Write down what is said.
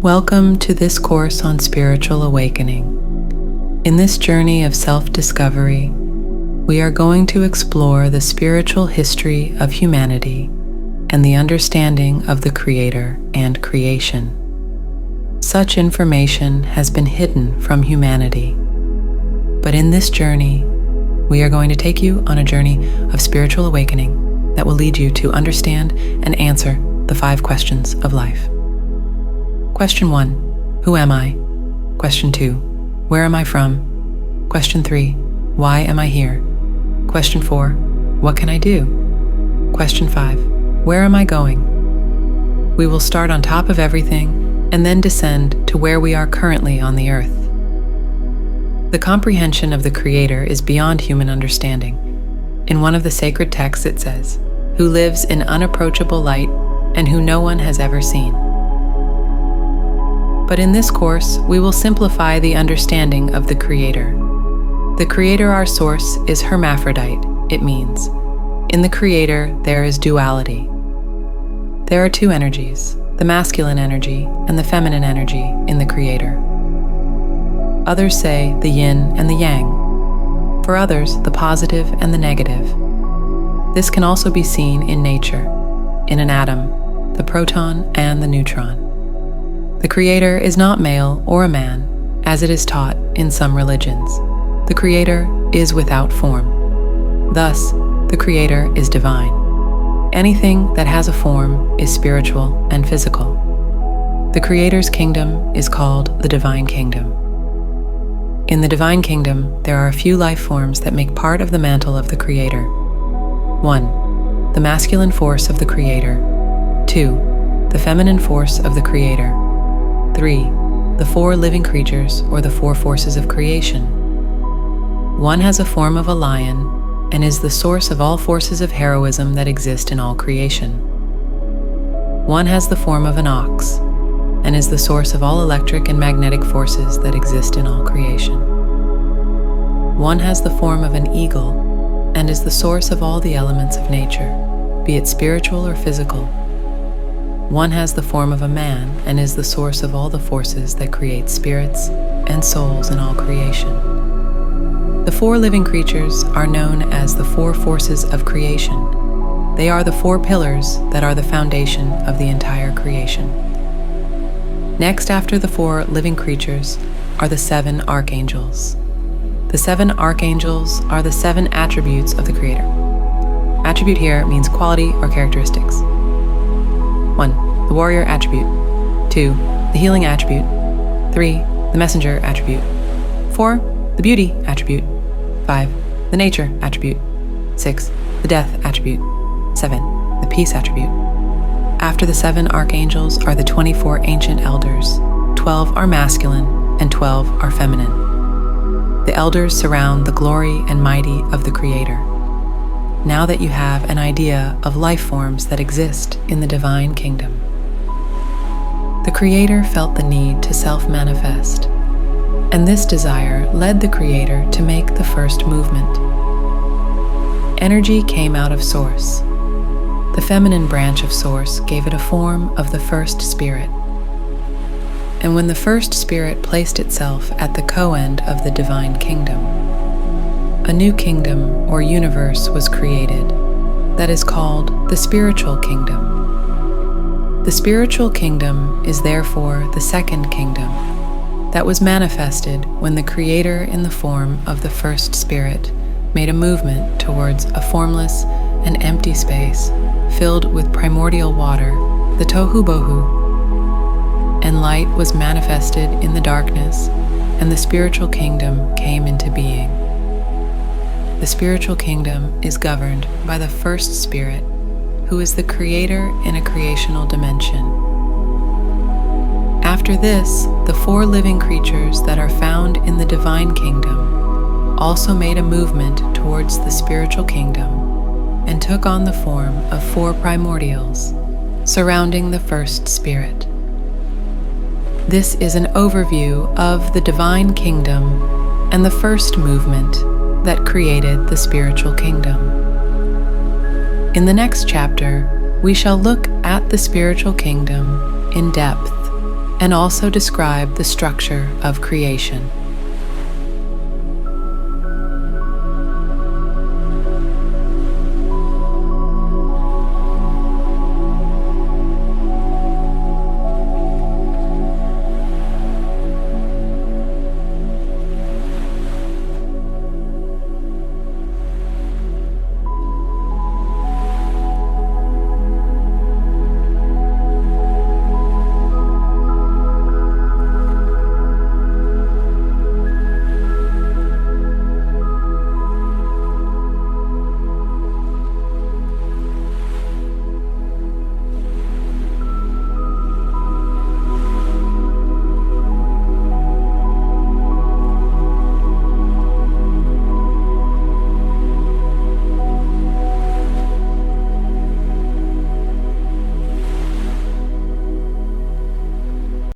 Welcome to this course on spiritual awakening. In this journey of self-discovery, we are going to explore the spiritual history of humanity and the understanding of the Creator and creation. Such information has been hidden from humanity, but in this journey, we are going to take you on a journey of spiritual awakening that will lead you to understand and answer the 5 questions of life. Question 1, who am I? Question 2, where am I from? Question 3, why am I here? Question 4, what can I do? Question 5, where am I going? We will start on top of everything and then descend to where we are currently on the earth. The comprehension of the Creator is beyond human understanding. In one of the sacred texts it says, "Who lives in unapproachable light and who no one has ever seen." But in this course, we will simplify the understanding of the Creator. The Creator, our source, is hermaphrodite. It means, in the Creator, there is duality. There are 2 energies, the masculine energy and the feminine energy in the Creator. Others say the yin and the yang. For others, the positive and the negative. This can also be seen in nature, in an atom, the proton and the neutron. The Creator is not male or a man, as it is taught in some religions. The Creator is without form. Thus, the Creator is divine. Anything that has a form is spiritual and physical. The Creator's kingdom is called the Divine Kingdom. In the Divine Kingdom, there are a few life forms that make part of the mantle of the Creator. 1. The masculine force of the Creator. 2. The feminine force of the Creator. 3. The 4 living creatures, or the 4 forces of creation. One has a form of a lion and is the source of all forces of heroism that exist in all creation. One has the form of an ox and is the source of all electric and magnetic forces that exist in all creation. One has the form of an eagle and is the source of all the elements of nature, be it spiritual or physical. One has the form of a man and is the source of all the forces that create spirits and souls in all creation. The 4 living creatures are known as the 4 forces of creation. They are the 4 pillars that are the foundation of the entire creation. Next after the 4 living creatures are the 7 archangels. The 7 archangels are the 7 attributes of the Creator. Attribute here means quality or characteristics. 1. The warrior attribute. 2. The healing attribute. 3. The messenger attribute. 4. The beauty attribute. 5. The nature attribute. 6. The death attribute. 7. The peace attribute. After the 7 archangels are the 24 ancient elders. 12 are masculine and 12 are feminine. The elders surround the glory and mighty of the Creator. Now that you have an idea of life forms that exist in the Divine Kingdom, the Creator felt the need to self-manifest, and this desire led the Creator to make the first movement. Energy came out of Source. The feminine branch of Source gave it a form of the first spirit. And when the first spirit placed itself at the co-end of the Divine Kingdom, a new kingdom or universe was created that is called the Spiritual Kingdom. The Spiritual Kingdom is therefore the second kingdom that was manifested when the Creator in the form of the first spirit made a movement towards a formless and empty space filled with primordial water, the Tohu Bohu, and light was manifested in the darkness, and the Spiritual Kingdom came into being. The Spiritual Kingdom is governed by the first spirit, who is the Creator in a creational dimension. After this, the 4 living creatures that are found in the Divine Kingdom also made a movement towards the Spiritual Kingdom and took on the form of 4 primordials surrounding the first spirit. This is an overview of the Divine Kingdom and the first movement that created the Spiritual Kingdom. In the next chapter, we shall look at the Spiritual Kingdom in depth and also describe the structure of creation.